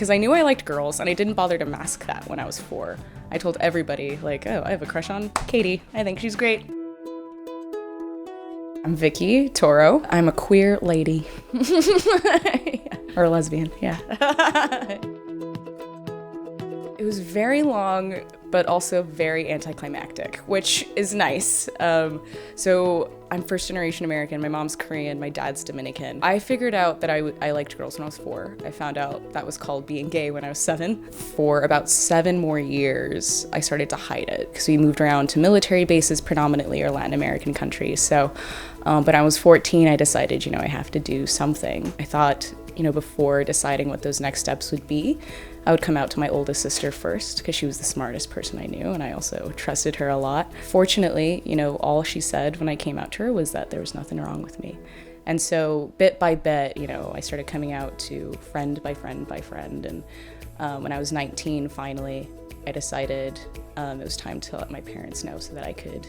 because I knew I liked girls, and I didn't bother to mask that when I was 4. I told everybody, like, oh, I have a crush on Katie. I think she's great. I'm Vickie Toro. I'm a queer lady. Or a lesbian, yeah. It was very long, but also very anticlimactic, which is nice. So I'm first generation American. My mom's Korean, my dad's Dominican. I figured out that I liked girls when I was 4. I found out that was called being gay when I was 7. For about 7 more years, I started to hide it because we moved around to military bases, predominantly or Latin American countries. So, but I was 14, I decided, I have to do something. I thought, before deciding what those next steps would be, I would come out to my oldest sister first because she was the smartest person I knew and I also trusted her a lot. Fortunately, all she said when I came out to her was that there was nothing wrong with me. And so bit by bit, I started coming out to friend by friend by friend. And when I was 19, finally, I decided it was time to let my parents know so that I could,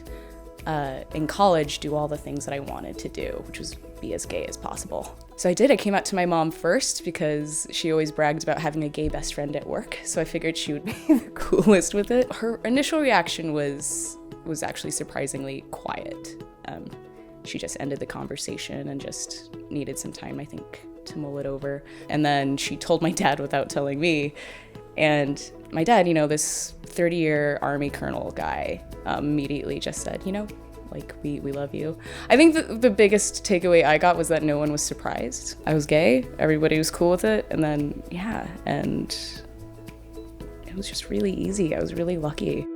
in college, do all the things that I wanted to do, which was be as gay as possible. So I did. I came out to my mom first because she always bragged about having a gay best friend at work. So I figured she would be the coolest with it. Her initial reaction was actually surprisingly quiet. She just ended the conversation and just needed some time, I think, to mull it over. And then she told my dad without telling me. And my dad, this 30-year Army colonel guy, immediately just said, we love you. I think the biggest takeaway I got was that no one was surprised. I was gay, everybody was cool with it, and then, and it was just really easy. I was really lucky.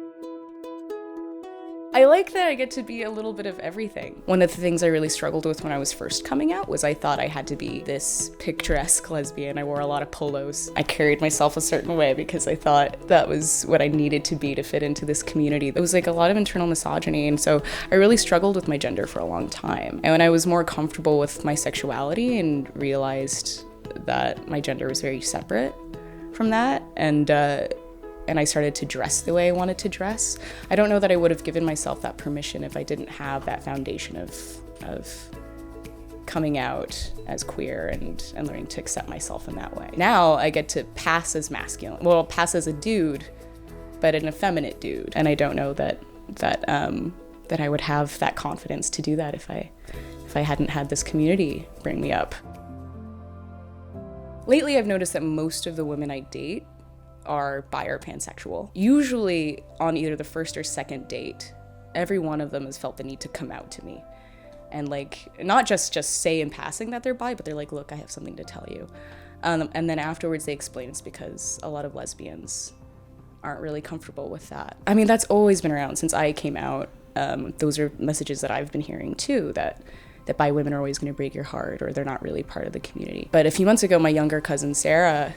I like that I get to be a little bit of everything. One of the things I really struggled with when I was first coming out was I thought I had to be this picturesque lesbian. I wore a lot of polos. I carried myself a certain way because I thought that was what I needed to be to fit into this community. It was like a lot of internal misogyny, and so I really struggled with my gender for a long time. And when I was more comfortable with my sexuality and realized that my gender was very separate from that, and I started to dress the way I wanted to dress, I don't know that I would have given myself that permission if I didn't have that foundation of coming out as queer and learning to accept myself in that way. Now I get to pass as masculine, pass as a dude, but an effeminate dude. And I don't know that I would have that confidence to do that if I hadn't had this community bring me up. Lately, I've noticed that most of the women I date are bi or pansexual. Usually on either the first or second date, every one of them has felt the need to come out to me. And not just say in passing that they're bi, but they're like, look, I have something to tell you. And then afterwards they explain it's because a lot of lesbians aren't really comfortable with that. I mean, that's always been around since I came out. Those are messages that I've been hearing too, that bi women are always gonna break your heart or they're not really part of the community. But a few months ago, my younger cousin Sarah,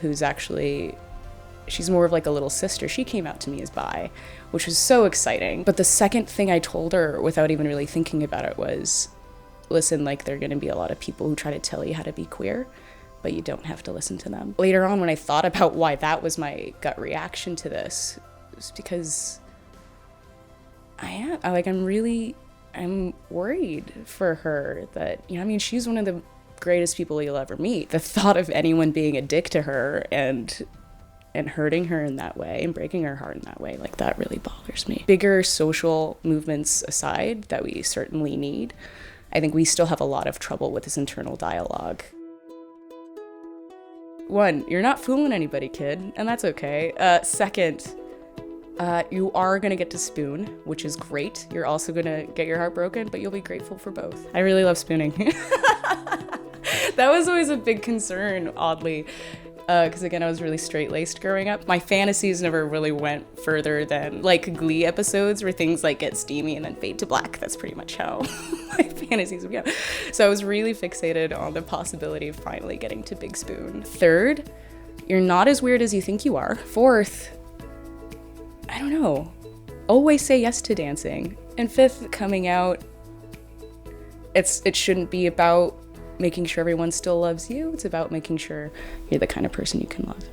she's more of like a little sister, she came out to me as bi, which was so exciting. But the second thing I told her without even really thinking about it was, listen, there are gonna be a lot of people who try to tell you how to be queer, but you don't have to listen to them. Later on, when I thought about why that was my gut reaction to this, it was because I'm worried for her that, she's one of the greatest people you'll ever meet. The thought of anyone being a dick to her and hurting her in that way and breaking her heart in that way, that really bothers me. Bigger social movements aside that we certainly need, I think we still have a lot of trouble with this internal dialogue. 1, you're not fooling anybody, kid, and that's okay. Second, you are gonna get to spoon, which is great. You're also gonna get your heart broken, but you'll be grateful for both. I really love spooning. That was always a big concern, oddly. Because again, I was really straight-laced growing up. My fantasies never really went further than Glee episodes where things get steamy and then fade to black. That's pretty much how my fantasies would go. So I was really fixated on the possibility of finally getting to big spoon. 3rd, you're not as weird as you think you are. 4th, I don't know, always say yes to dancing. And 5th, coming out, it shouldn't be about making sure everyone still loves you. It's about making sure you're the kind of person you can love.